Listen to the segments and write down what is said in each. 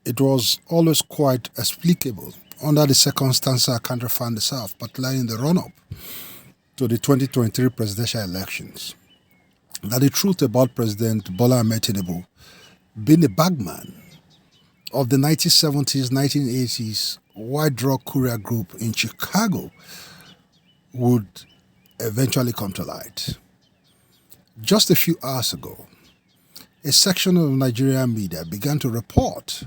It was always quite explicable under the circumstances our country found itself, particularly in the run-up to the 2023 presidential elections, that the truth about President Bola Ahmed Tinubu being a bagman of the 1970s, 1980s white drug courier group in Chicago would eventually come to light. Just a few hours ago, a section of Nigerian media began to report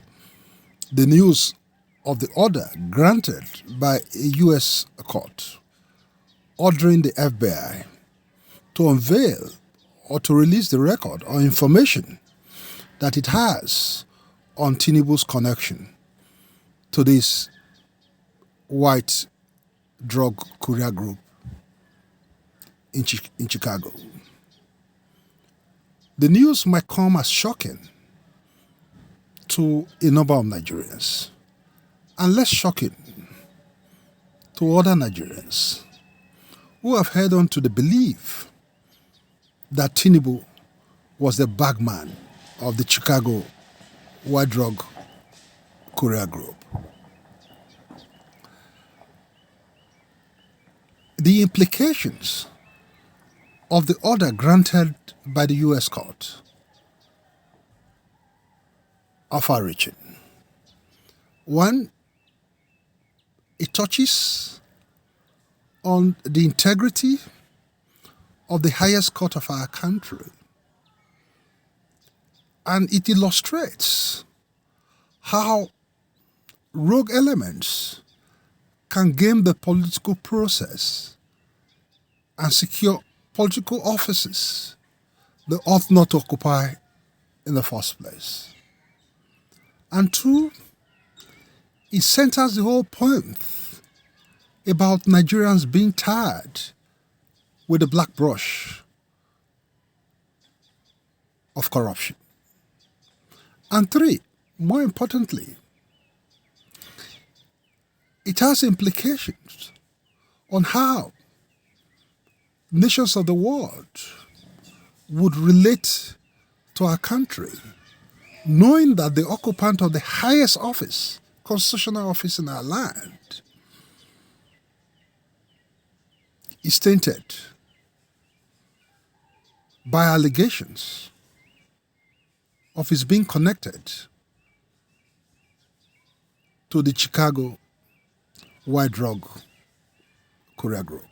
the news of the order granted by a U.S. court ordering the FBI to unveil or to release the record or information that it has on Tinubu's connection to this white drug courier group in Chicago. The news might come as shocking to a number of Nigerians, and less shocking to other Nigerians who have held on to the belief that Tinubu was the bagman of the Chicago white drug courier group. The implications of the order granted by the U.S. court are far-reaching. One, it touches on the integrity of the highest court of our country, and it illustrates how rogue elements can game the political process and secure political offices they ought not to occupy in the first place. And two, it centers the whole point about Nigerians being tired with the black brush of corruption. And three, more importantly, it has implications on how nations of the world would relate to our country, knowing that the occupant of the highest office, constitutional office in our land, is tainted by allegations of his being connected to the Chicago white drug courier group.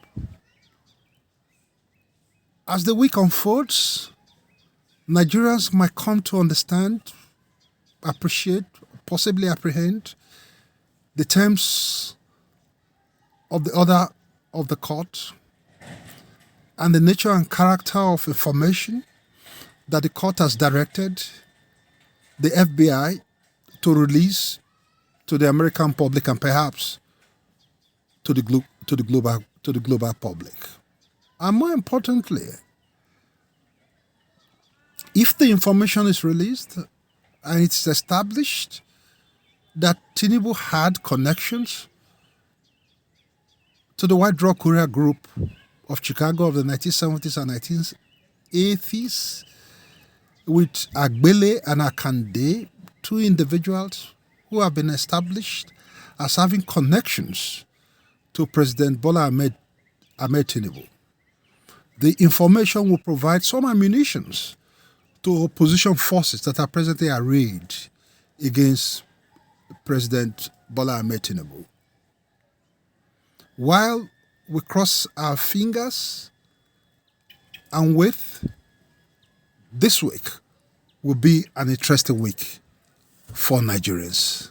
As the week unfolds, Nigerians might come to understand, appreciate, possibly apprehend the terms of the order of the court and the nature and character of information that the court has directed the FBI to release to the American public and perhaps to the global public. And more importantly, if the information is released and it's established that Tinubu had connections to the white drug courier group of Chicago of the 1970s and 1980s with Agbele and Akande, two individuals who have been established as having connections to President Bola Ahmed Tinubu, the information will provide some ammunition to opposition forces that are presently arrayed against President Bola Ahmed Tinubu. While we cross our fingers and wait, this week will be an interesting week for Nigerians.